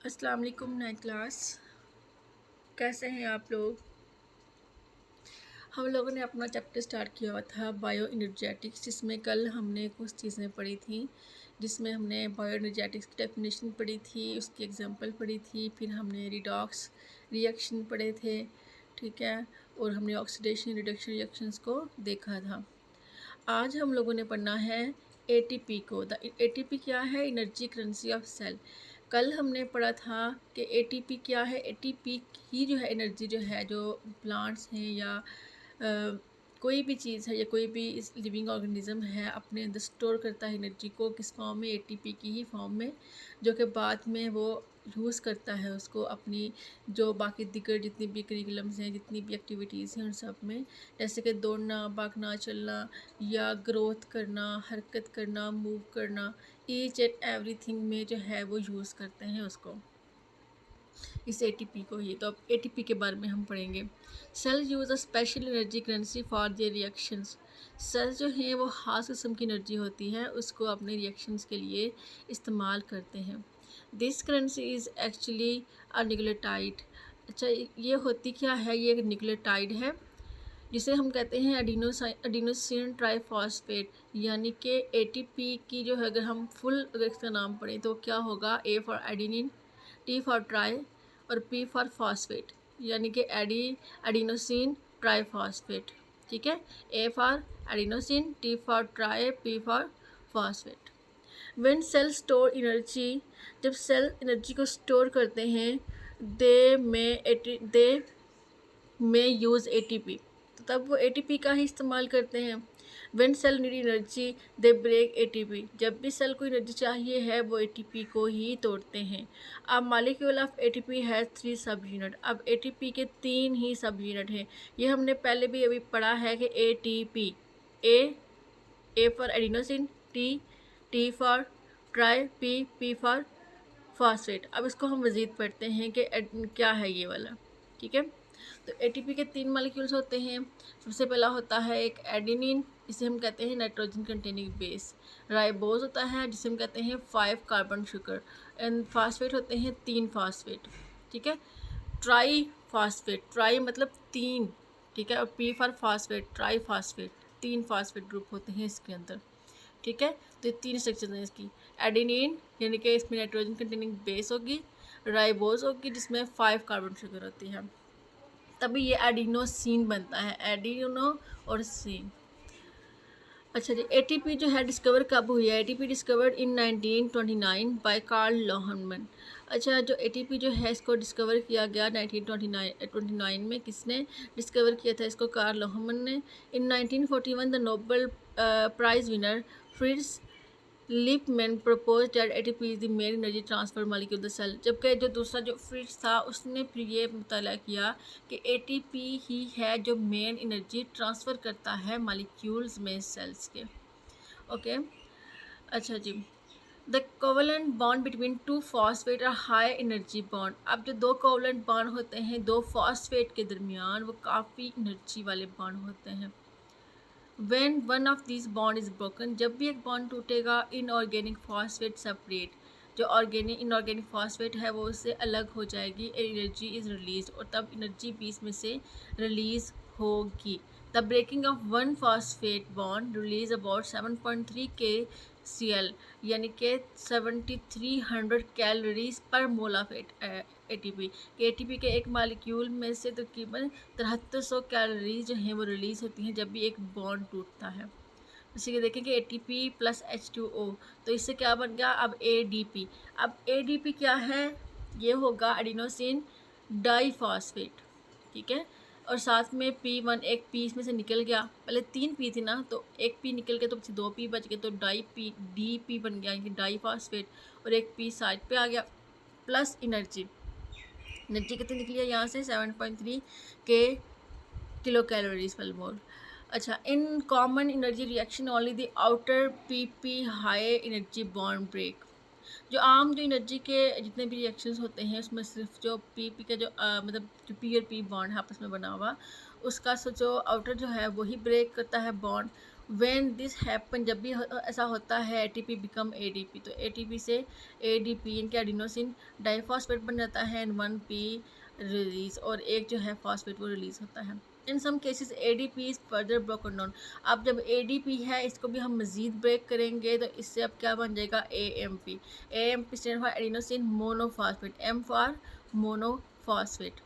अस्सलाम वालेकुम नई क्लास। कैसे हैं आप लोग? हम लोगों ने अपना चैप्टर स्टार्ट किया हुआ था बायो एनर्जेटिक्स, जिसमें कल हमने कुछ चीज़ें पढ़ी थी, जिसमें हमने बायो एनर्जेटिक्स की डेफिनेशन पढ़ी थी, उसकी एग्जांपल पढ़ी थी, फिर हमने रिडॉक्स रिएक्शन पढ़े थे, ठीक है, और हमने ऑक्सीडेशन रिडक्शन रिएक्शंस को देखा था। आज हम लोगों ने पढ़ना है एटीपी को। द एटीपी क्या है? Energy currency of cell. कल हमने पढ़ा था कि एटीपी क्या है। एटीपी की जो है एनर्जी जो है, जो प्लांट्स हैं या कोई भी चीज़ है या कोई भी इस लिविंग ऑर्गेनिज्म है, अपने अंदर स्टोर करता है एनर्जी को। किस फॉर्म में? एटीपी की ही फॉर्म में, जो कि बाद में वो यूज़ करता है उसको अपनी जो बाकी दिगर जितनी भी करिकुलम्स हैं, जितनी भी एक्टिविटीज़ हैं, उन सब में, जैसे कि दौड़ना, भागना, चलना या ग्रोथ करना, हरकत करना, मूव करना, ईच एंड एवरीथिंग में जो है वो यूज़ करते हैं उसको, इस एटीपी को ही। तो अब एटीपी के बारे में हम पढ़ेंगे। Cell use a special energy currency for their reactions. Cell जो हैं वो ख़ास किस्म की एनर्जी होती है, उसको अपने रिएक्शंस के लिए इस्तेमाल करते हैं। This currency is actually a nucleotide. अच्छा, ये होती क्या है? ये एक न्यूक्लियोटाइड है, जिसे हम कहते हैं एडिनोसिन ट्राइफॉस्फेट, यानी कि एटीपी की जो है, अगर हम फुल अगर इसका नाम पढ़ें तो क्या होगा? A for adenine, T for tri और पी फॉर फॉस्फेट, यानी कि एडिनोसिन ट्राइफॉस्फेट। ठीक है, A for adenosine, T for tri, P for phosphate. When cell store energy, जब सेल एनर्जी को स्टोर करते हैं, दे में यूज़ एटीपी, तो तब वो एटीपी का ही इस्तेमाल करते हैं। When cell need energy they break ATP, जब भी सेल को एनर्जी चाहिए है वो एटीपी को ही तोड़ते हैं। अब मॉलिक्यूल ऑफ एटीपी हैज़ 3 सब यूनिट। अब एटीपी के 3 ही सब यूनिट हैं। ये हमने पहले भी अभी पढ़ा है कि ATP, A for adenosine, T for tri, P for phosphate. अब इसको हम मज़ीद पढ़ते हैं कि क्या है ये वाला। ठीक है, तो एटीपी के 3 मॉलिक्यूल्स होते हैं। सबसे पहला होता है एक एडेनिन, जिसे हम कहते हैं नाइट्रोजन कंटेनिंग बेस। राइबोज होता है, जिसे हम कहते हैं 5 कार्बन शुगर। एंड फास्फेट होते हैं 3 फास्फेट। ठीक है, ट्राई फास्फेट, ट्राई मतलब 3, ठीक है, और P for phosphate, try phosphate, 3 phosphate group होते हैं इसके अंदर। ठीक है, तो ये 3 स्ट्रक्चर हैं इसकी। एडेनिन यानी कि इसमें नाइट्रोजन कंटेनिंग बेस होगी, राइबोज होगी जिसमें 5 कार्बन शुगर होती है, तभी ये एडिनोसिन बनता है, एडिनो और सीन। अच्छा जी, एटीपी जो है डिस्कवर कब हुई है? ATP discovered in 1929 by Karl Lohmann. अच्छा, जो एटीपी जो है इसको डिस्कवर किया गया 1929 में। किसने डिस्कवर किया था इसको? कार्ल लोहमन ने। In 1941 the Nobel prize winner Fritz Lipmann propose that ATP is the main energy transfer molecule the cell. जबकि जो दूसरा जो फ्रिट्ज था उसने फिर ये मुताला किया कि एटीपी ही है जो मेन एनर्जी ट्रांसफ़र करता है मॉलिक्यूल्स में, सेल्स के। ओके, अच्छा जी, the covalent bond between 2 phosphate are high energy bond. अब जो 2 कोवलेंट बॉन्ड होते हैं 2 फॉस्फेट के दरमियान, वो काफ़ी एनर्जी वाले बॉन्ड होते हैं। When one of these bond is broken, जब भी एक बॉन्ड टूटेगा, इनऑर्गेनिक फॉस्फेट सेपरेट, जो ऑर्गेनिक इनऑर्गेनिक फॉस्फेट है वो उससे अलग हो जाएगी, एनर्जी इज़ रिलीज, और तब एनर्जी भी इसमें से रिलीज़ होगी। The breaking of one phosphate bond release about 7.3 kcal, यानी कि 7300 calories per mole of ATP. ATP के एक मालिक्यूल में से तकरीबन 7300 कैलोरीज जो हैं वो रिलीज़ होती हैं जब भी एक बॉन्ड टूटता है। जैसे कि देखें कि एटीपी प्लस H2O, तो इससे क्या बन गया? अब एडीपी। अब एडीपी क्या है? ये होगा एडिनोसिन डाइफॉस्फेट। ठीक है, और साथ में P1, एक पी इसमें से निकल गया, पहले 3 पी थी ना, तो एक पी निकल गया तो पीछे 2 पी बच गए, तो डी पी बन गया, यानी डाइफॉस्फेट, और एक पी साइड पे आ गया, प्लस एनर्जी। एनर्जी कितनी निकली है यहाँ से? 7.3 के किलो कैलोरीज पर मोल। अच्छा, in common energy reaction only the outer P high energy bond break. जो आम जो एनर्जी के जितने भी रिएक्शंस होते हैं उसमें सिर्फ जो पी के जो मतलब जो पी और पी बॉन्ड है आपस में बना हुआ, उसका जो आउटर जो है वही ब्रेक करता है बॉन्ड। व्हेन दिस हैपन, जब भी ऐसा होता है, एटीपी बिकम एडीपी, तो एटीपी से एडीपी इनके एडिनोसिन डाइफॉस्फेट बन जाता है एंड 1p रिलीज, और एक जो है फॉस्फेट वो रिलीज होता है। In some cases ADP is further broken down. अब जब एडीपी है इसको भी हम मज़ीद ब्रेक करेंगे तो इससे अब क्या बन जाएगा, AMP. AMP stand for adenosine monophosphate, M for monophosphate,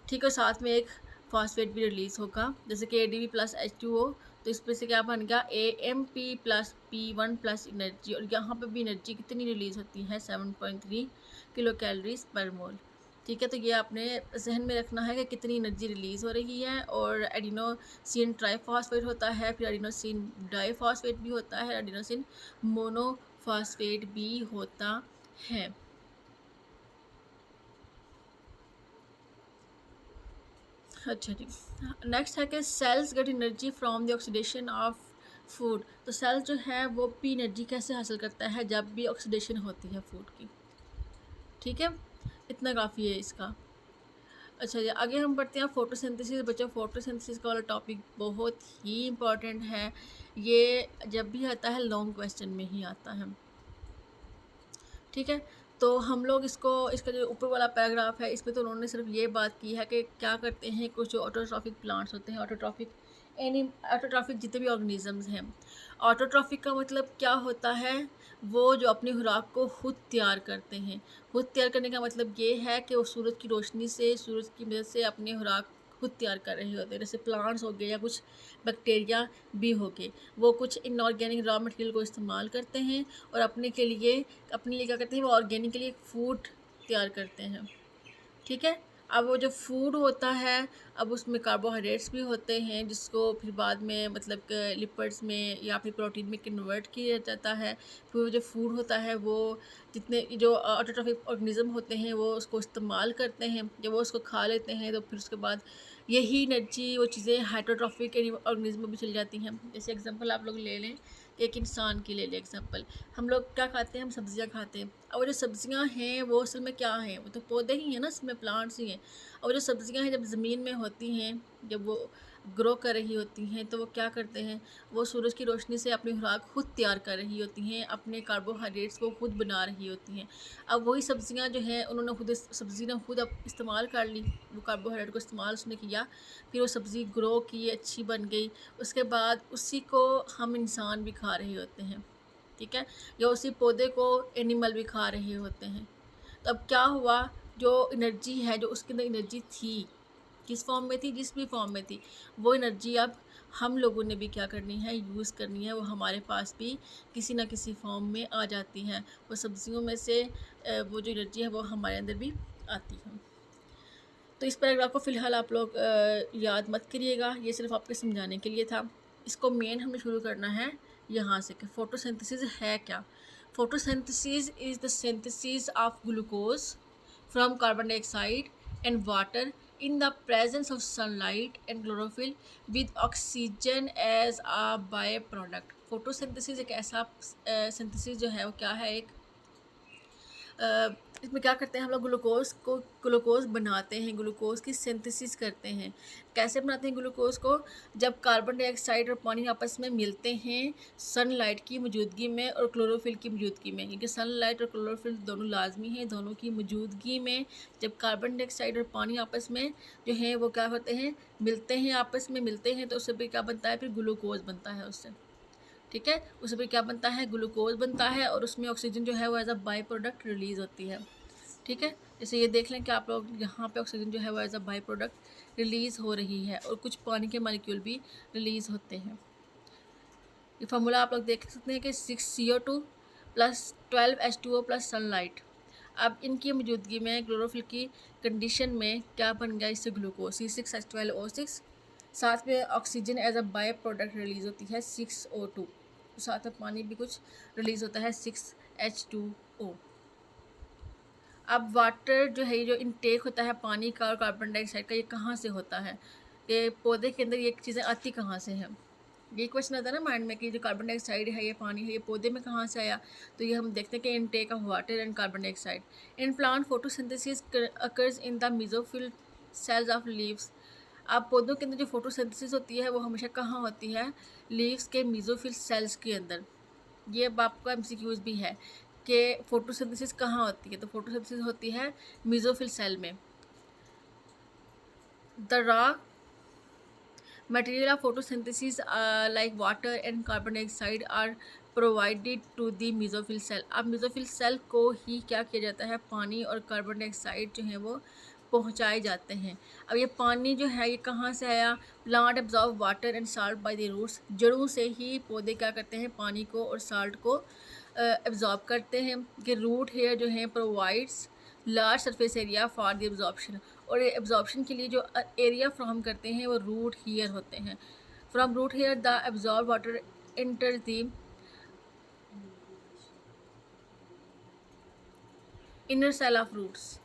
ठीक है। साथ में एक फॉस्फेट भी रिलीज़ होगा, जैसे कि ADP प्लस H2O, तो इस पर से क्या बन गया, AMP plus P1 plus energy, और यहाँ पे भी एनर्जी कितनी रिलीज़ होती है, 7.3 किलो कैलोरीज पर मोल, ठीक है। तो ये आपने जहन में रखना है कि कितनी एनर्जी रिलीज़ हो रही है। और एडिनोसिन ट्राइफॉस्फेट होता है, फिर एडिनोसिन डाइफॉस्फेट भी होता है, एडिनोसिन मोनोफॉस्फेट भी होता है। अच्छा जी, नेक्स्ट है कि cells get energy from the oxidation of food. तो सेल जो है वो पी एनर्जी कैसे हासिल करता है, जब भी ऑक्सीडेशन होती है फूड की, ठीक है। इतना काफ़ी है इसका। अच्छा जी, आगे हम बढ़ते हैं फोटोसिंथेसिस। बच्चों, फोटोसिंथेसिस का वाला टॉपिक बहुत ही इम्पॉर्टेंट है, ये जब भी आता है लॉन्ग क्वेश्चन में ही आता है, ठीक है। तो हम लोग इसका जो ऊपर वाला पैराग्राफ है इसमें तो उन्होंने सिर्फ ये बात की है कि क्या करते हैं कुछ जो ऑटोट्रॉफिक प्लांट्स होते हैं, ऑटोट्रॉफिक जितने भी ऑर्गेनिजम्स हैं। ऑटोट्रॉफिक का मतलब क्या होता है, वो जो अपनी खुराक को खुद तैयार करते हैं। खुद तैयार करने का मतलब ये है कि वो सूरज की रोशनी से, सूरज की मदद से अपनी खुराक खुद तैयार कर रहे होते हैं। जैसे प्लांट्स हो गए या कुछ बैक्टीरिया भी हो गए, वो कुछ इनऑर्गेनिक रॉ मटेरियल को इस्तेमाल करते हैं और अपने लिए क्या करते हैं, वो ऑर्गेनिकली फूड तैयार करते हैं, ठीक है। अब वो जो फूड होता है, अब उसमें कार्बोहाइड्रेट्स भी होते हैं जिसको फिर बाद में मतलब लिपिड्स में या फिर प्रोटीन में कन्वर्ट किया जाता है। फिर वो जो फूड होता है वो जितने जो ऑटोट्रॉफिक ऑर्गेनिज्म होते हैं वो उसको इस्तेमाल करते हैं। जब वो उसको खा लेते हैं तो फिर उसके बाद यही एनर्जी वो चीज़ें हाइड्रोट्रॉफिक ऑर्गेनिज्म में भी चली जाती हैं। जैसे एग्जांपल आप लोग ले लें, एक इंसान की ले लें एग्जांपल, हम लोग क्या खाते हैं, हम सब्जियां खाते हैं। और जो सब्जियां हैं वो असल में क्या हैं, वो तो पौधे ही हैं ना, इसमें प्लांट्स ही हैं। और जो सब्जियां हैं जब ज़मीन में होती हैं, जब वो ग्रो कर रही होती हैं, तो वो क्या करते हैं, वो सूरज की रोशनी से अपनी खुराक खुद तैयार कर रही होती हैं, अपने कार्बोहाइड्रेट्स को खुद बना रही होती हैं। अब वही सब्जियां जो हैं उन्होंने खुद सब्ज़ी ने खुद अब इस्तेमाल कर ली, वो कार्बोहाइड्रेट को इस्तेमाल उसने किया, फिर वो सब्ज़ी ग्रो की, अच्छी बन गई। उसके बाद उसी को हम इंसान भी खा रहे होते हैं, ठीक है, या उसी पौधे को एनिमल भी खा रहे होते हैं। तो अब क्या हुआ, जो एनर्जी है, जो उसके अंदर एनर्जी थी, किस फॉर्म में थी, जिस भी फॉर्म में थी, वो एनर्जी अब हम लोगों ने भी क्या करनी है, यूज़ करनी है। वो हमारे पास भी किसी ना किसी फॉर्म में आ जाती हैं। वो सब्जियों में से वो जो एनर्जी है वो हमारे अंदर भी आती है। तो इस पैराग्राफ को फ़िलहाल आप लोग याद मत करिएगा, ये सिर्फ आपके समझाने के लिए था। इसको मेन हमें शुरू करना है यहाँ से कि फ़ोटोसिंथेसिस है क्या। Photosynthesis is the synthesis of glucose from carbon dioxide and water in the presence of sunlight and chlorophyll with oxygen as a byproduct। Photosynthesis एक ऐसा सिंथेसिस जो है वो क्या है, एक इसमें क्या करते हैं हम लोग, ग्लूकोज बनाते हैं, ग्लूकोज की सिंथेसिस करते हैं। कैसे बनाते हैं ग्लूकोज को, जब कार्बन डाइऑक्साइड और पानी आपस में मिलते हैं सनलाइट की मौजूदगी में और क्लोरोफिल की मौजूदगी में, क्योंकि सनलाइट और क्लोरोफिल दोनों लाजमी हैं। दोनों की मौजूदगी में जब कार्बन डाइऑक्साइड और पानी आपस में जो है वो क्या होते हैं, मिलते हैं, आपस में मिलते हैं, तो उससे भी क्या बनता है, फिर ग्लूकोज बनता है उससे, ठीक है। उससे फिर क्या बनता है, ग्लूकोज बनता है, और उसमें ऑक्सीजन जो है वो as a by product release होती है, ठीक है। जैसे ये देख लें कि आप लोग यहाँ पे ऑक्सीजन जो है वो as a by product release हो रही है, और कुछ पानी के मालिक्यूल भी रिलीज़ होते हैं। ये फार्मूला आप लोग देख सकते हैं कि 6CO2 plus 12H2O plus sunlight. अब इनकी मौजूदगी में क्लोरोफिल की कंडीशन में क्या बन गया, इससे ग्लूकोज C6H12O6, साथ में oxygen as a by product release होती है 6O2, साथ में पानी भी कुछ रिलीज़ होता है 6H2O। अब वाटर जो है, जो इनटेक होता है पानी का और कार्बन डाइऑक्साइड का, ये कहाँ से होता है, ये पौधे के अंदर ये चीज़ें आती कहाँ से हैं। ये क्वेश्चन आता है ना माइंड में कि जो कार्बन डाइऑक्साइड है, ये पानी है, ये पौधे में कहाँ से आया। तो ये हम देखते हैं कि intake of water and carbon dioxide in plant photosynthesis occurs in the mesophyll cells of leaves. अब पौधों के अंदर जो फोटोसिंथेसिस होती है वो हमेशा कहाँ होती है? लीव्स के मेसोफिल सेल्स के अंदर। ये अब आपका एमसीक्यूज भी है कि फोटोसिंथेसिस कहाँ होती है, तो फोटोसिंथेसिस होती है मेसोफिल सेल में। The raw material of photosynthesis like water and carbon dioxide are provided to the mesophyll cell। अब mesophyll cell को ही क्या किया जाता है? पानी और कार्बन डाइऑक्साइड जो है वो पहुंचाए जाते हैं। अब ये पानी जो है ये कहाँ से आया? Plant absorb water and salt by the roots. जड़ों से ही पौधे क्या करते हैं? पानी को और साल्ट को एब्जॉर्ब करते हैं। कि रूट हेयर जो है provides large surface area for the absorption, और एब्जॉर्प्शन के लिए जो एरिया फ्राहम करते हैं वो रूट हेयर होते हैं। From root hair the absorb water enter the inner cell of roots.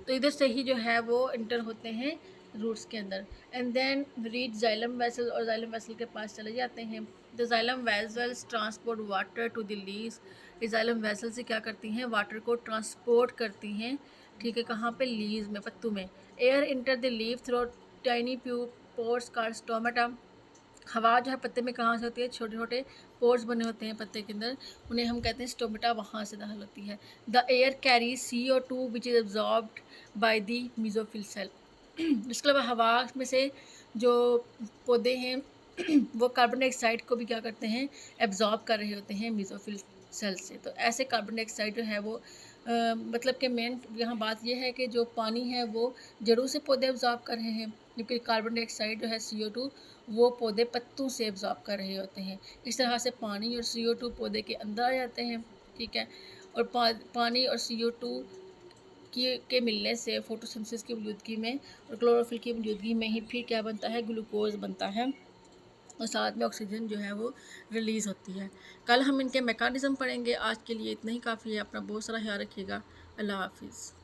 तो इधर से ही जो है वो इंटर होते हैं रूट्स के अंदर। And then reach xylem vessel, और जाइलम वेसल के पास चले जाते हैं। The xylem vessels transport water to the leaves. Xylem vessel से क्या करती हैं? वाटर को ट्रांसपोर्ट करती हैं। ठीक है, कहाँ पे? लीव्स में, पत्तों में। Air enter the leave through tiny pores called stomata. हवा जो है पत्ते में कहाँ से होती है? छोटे छोटे पोर्स बने होते हैं पत्ते के अंदर, उन्हें हम कहते हैं स्टोमेटा, वहाँ से दाखिल होती है। The air carry CO2 which is absorbed by the mesophyll cell. इसके अलावा हवा में से जो पौधे हैं वो कार्बन डाइऑक्साइड को भी क्या करते हैं? एब्जॉर्ब कर रहे होते हैं मेसोफिल सेल से। तो ऐसे कार्बन डाइऑक्साइड जो है वो मतलब कि मेन यहाँ बात यह है कि जो पानी है वो जड़ों से पौधे एब्जॉर्ब कर रहे हैं, जबकि कार्बन डाइऑक्साइड जो है CO2 वो पौधे पत्तों से एब्जॉर्ब कर रहे होते हैं। इस तरह से पानी और CO2 पौधे के अंदर आ जाते हैं। ठीक है, और पानी और CO2 के मिलने से फोटोसिंथेसिस की मौजूदगी में और क्लोरोफिल की मौजूदगी में ही फिर क्या बनता है? ग्लूकोज बनता है, और साथ में ऑक्सीजन जो है वो रिलीज़ होती है। कल हम इनके मैकेनिज़्म पढ़ेंगे। आज के लिए इतना ही काफ़ी है। अपना बहुत सारा ख्याल रखिएगा। अल्लाह हाफिज़।